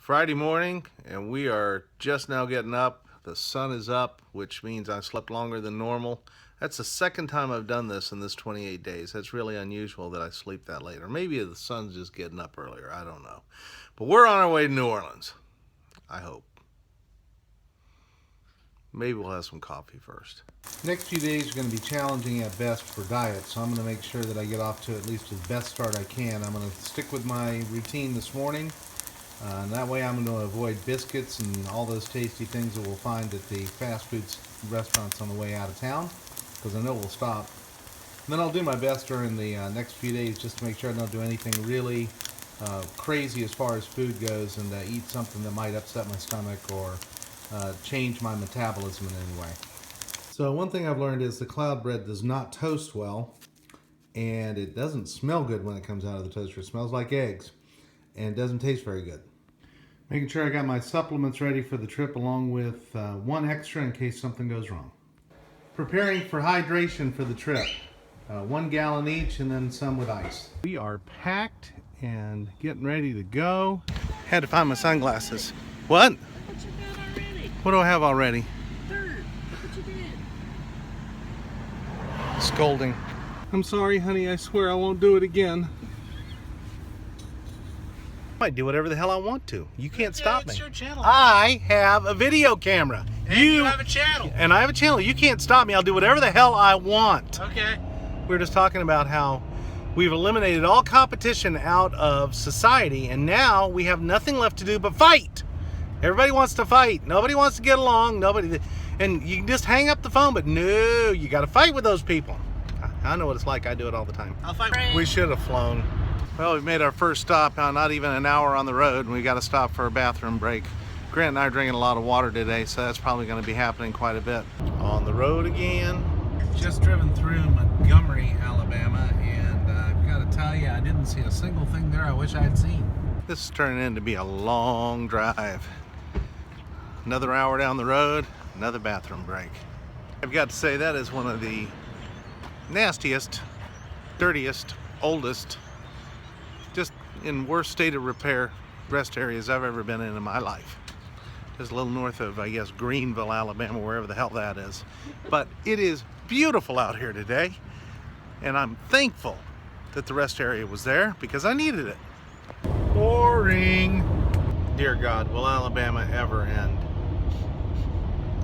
Friday morning, and we are just now getting up. The sun is up, which means I slept longer than normal. That's the second time I've done this in this 28 days. That's really unusual that I sleep that late. Or maybe the sun's just getting up earlier. I don't know. But we're on our way to New Orleans. I hope. Maybe we'll have some coffee first. Next few days are going to be challenging at best for diet, so I'm going to make sure that I get off to at least the best start I can. I'm going to stick with my routine this morning. And that way I'm going to avoid biscuits and all those tasty things that we'll find at the fast food restaurants on the way out of town, because I know we'll stop. And then I'll do my best during the next few days just to make sure I don't do anything really crazy as far as food goes, and eat something that might upset my stomach or change my metabolism in any way. So one thing I've learned is the cloud bread does not toast well, and it doesn't smell good when it comes out of the toaster. It smells like eggs, and it doesn't taste very good. Making sure I got my supplements ready for the trip, along with one extra in case something goes wrong. Preparing for hydration for the trip. 1 gallon each, and then some with ice. We are packed and getting ready to go. Had to find my sunglasses. What? What you got already? What do I have already? Dirt. Look what you did. Scolding. I'm sorry, honey. I swear I won't do it again. I do whatever the hell I want to. You can't stop me. It's your channel. I have a video camera. And you have a channel. And I have a channel. You can't stop me. I'll do whatever the hell I want. Okay. We were just talking about how we've eliminated all competition out of society, and now we have nothing left to do but fight. Everybody wants to fight. Nobody wants to get along. And you can just hang up the phone, but no, you got to fight with those people. I know what it's like. I do it all the time. I'll fight. We should have flown. Well, we've made our first stop, not even an hour on the road, and we got to stop for a bathroom break. Grant and I are drinking a lot of water today, so that's probably going to be happening quite a bit. On the road again. Just driven through Montgomery, Alabama, and I've got to tell you, I didn't see a single thing there I wish I'd seen. This is turning in to be a long drive. Another hour down the road, another bathroom break. I've got to say, that is one of the nastiest, dirtiest, oldest, just in worst state of repair rest areas I've ever been in my life. Just a little north of, I guess, Greenville, Alabama, wherever the hell that is. But it is beautiful out here today, and I'm thankful that the rest area was there because I needed it. Boring. Dear God, will Alabama ever end?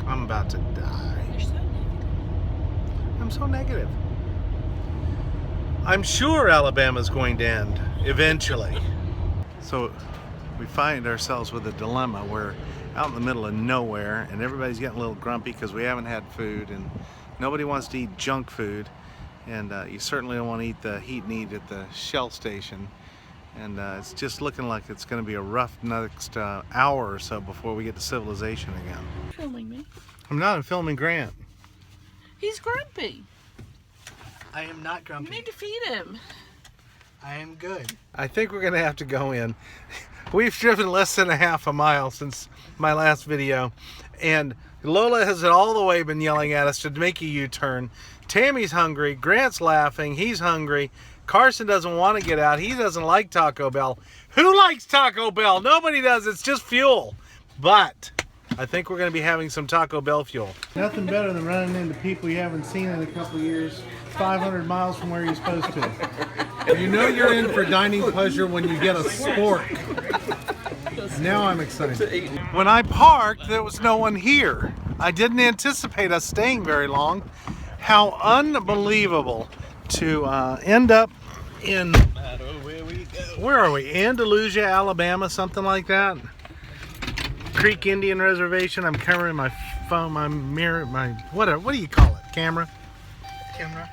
I'm about to die. You're so negative. I'm so negative. I'm sure Alabama's going to end eventually. So we find ourselves with a dilemma. We're out in the middle of nowhere, and everybody's getting a little grumpy because we haven't had food, and nobody wants to eat junk food, and you certainly don't want to eat the heat and eat at the Shell station. And it's just looking like it's going to be a rough next hour or so before we get to civilization again. Filming me. I'm not. I'm filming Grant. He's grumpy. I am not You grumpy. need to feed him. I am good. I think we're going to have to go in. We've driven less than a half a mile since my last video, and Lola has all the way been yelling at us to make a U-turn. Tammy's hungry. Grant's laughing. He's hungry. Carson doesn't want to get out. He doesn't like Taco Bell. Who likes Taco Bell? Nobody does. It's just fuel. But I think we're going to be having some Taco Bell fuel. Nothing better than running into people you haven't seen in a couple of years, 500 miles from where you're supposed to. You know you're in for dining pleasure when you get a spork. Now I'm excited. When I parked, there was no one here. I didn't anticipate us staying very long. How unbelievable to end up in, where are we? Andalusia, Alabama, something like that. Creek Indian Reservation. I'm covering my phone, my mirror, my whatever. What do you call it? Camera? Camera.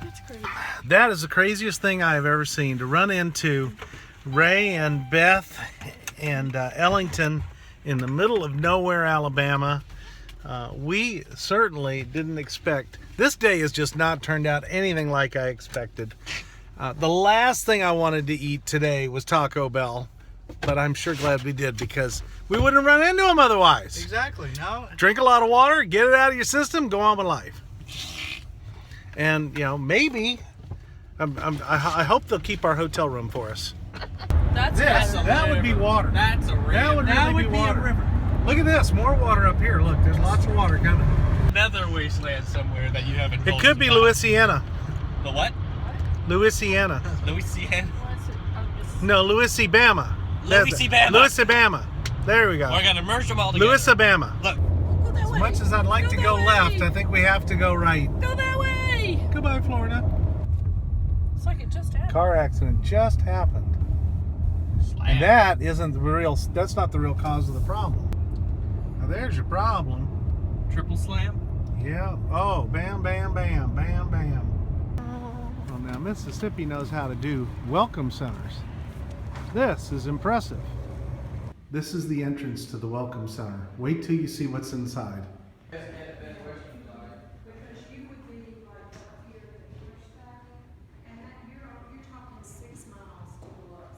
That's crazy. That is the craziest thing I have ever seen. To run into Ray and Beth and Ellington in the middle of nowhere, Alabama. We certainly didn't expect. This day has just not turned out anything like I expected. The last thing I wanted to eat today was Taco Bell, but I'm sure glad we did because we wouldn't have run into them otherwise. Exactly. No. Drink a lot of water, get it out of your system, go on with life. And, you know, maybe, I hope they'll keep our hotel room for us. That's This, better. that would be water. That's a river. That would That really would be water. a river. Look at this, more water up here. Look, there's lots of water coming. Another wasteland somewhere that you haven't It told could us be about. Louisiana. The what? Louisiana. Louisiana. No, Louisibama. Louisibama. Louisibama. There we We're go. gonna merge them all together. Louisibama. Look, Go that way. As much as I'd like to that go way. left, I think we have to go right. Go that way. Goodbye, Florida. It's like it just happened. Car accident just happened. slam. And that isn't the real, that's not the real cause of the problem. Now there's your problem. Triple slam. Yeah. Oh, bam, bam, bam, bam, bam. Well, now Mississippi knows how to do welcome centers. This is impressive. This is the entrance to the welcome center. Wait till you see what's inside. Because you would be like up here at the English Valley, and that you're talking 6 miles to us.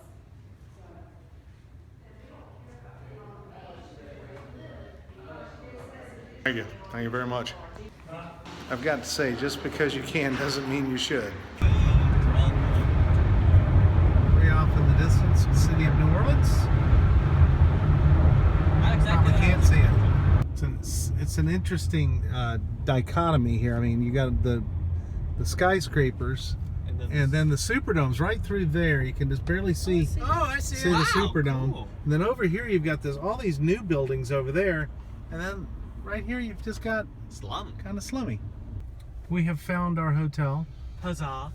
Thank you. Thank you very much. I've got to say, just because you can doesn't mean you should. Way off in the distance, the city of New Orleans. Probably can't see it. It's an interesting dichotomy here. I mean, you got the skyscrapers and then the Superdome's right through there. You can just barely see Oh, I see. the Superdome. Cool. And then over here you've got all these new buildings over there, and then right here you've just got Slum. kind of slummy. We have found our hotel. Huzzah.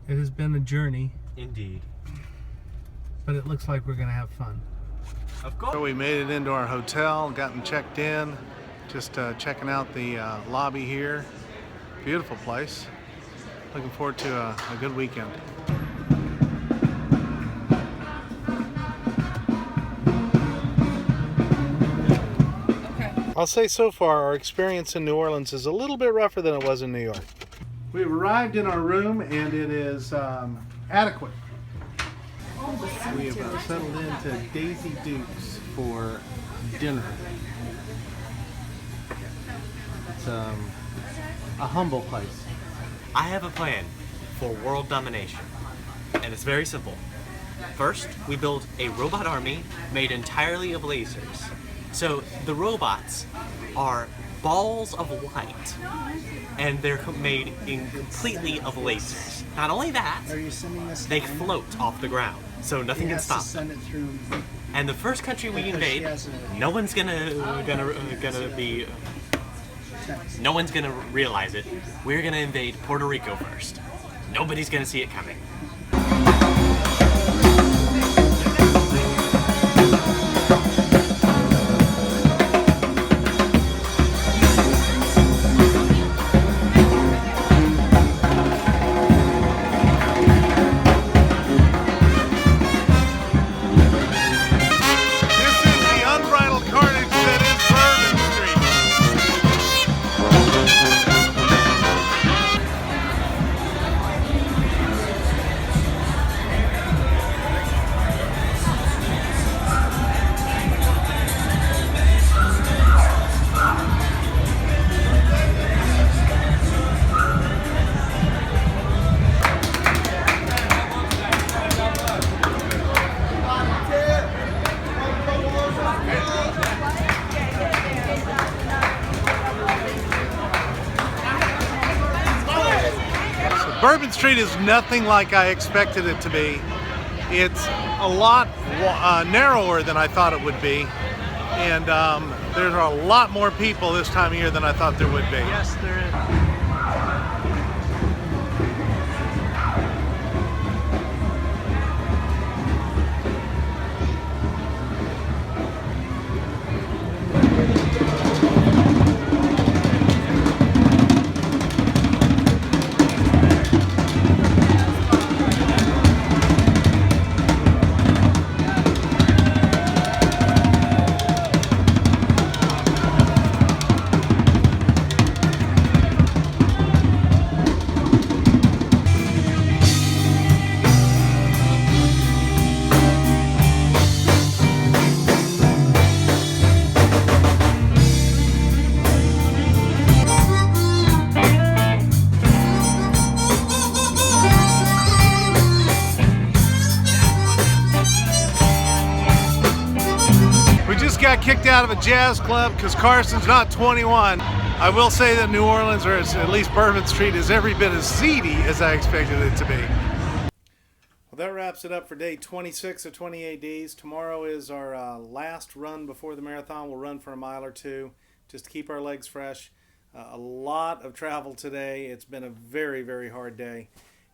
It has been a journey, Indeed. but it looks like we're gonna have fun. Of course. So we made it into our hotel, gotten checked in, just checking out the lobby here. Beautiful place. Looking forward to a good weekend. Okay. I'll say so far our experience in New Orleans is a little bit rougher than it was in New York. We've arrived in our room and it is adequate. We have settled into Daisy Dukes for dinner. It's a humble place. I have a plan for world domination, and it's very simple. First, we build a robot army made entirely of lasers. So the robots are balls of light, and they're made completely of lasers. Not only that, Are you sending this? they float off the ground, so nothing He can has stop to them. send it through. And the first country we Because invade, she has no one's gonna be. No one's gonna realize it. We're gonna invade Puerto Rico first. Nobody's gonna see it coming. This is the unbridled carnage that is Bourbon Street. Bourbon Street is nothing like I expected it to be. It's a lot narrower than I thought it would be. And there's a lot more people this time of year than I thought there would be. Yes, there is. just got kicked out of a jazz club because Carson's not 21. I will say that New Orleans, or at least Bourbon Street, is every bit as seedy as I expected it to be. Well, that wraps it up for day 26 of 28 days. Tomorrow is our last run before the marathon. We'll run for a mile or two just to keep our legs fresh. A lot of travel today. It's been a very, very hard day.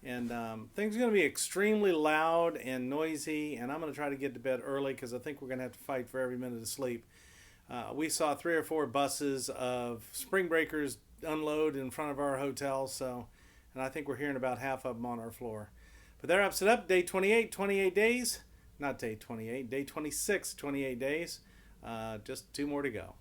And things are going to be extremely loud and noisy, and I'm going to try to get to bed early because I think we're going to have to fight for every minute of sleep. We saw 3 or 4 buses of spring breakers unload in front of our hotel, and I think we're hearing about half of them on our floor. But that wraps it up. Day 28, 28 days. Not day 28, day 26, 28 days. Just 2 more to go.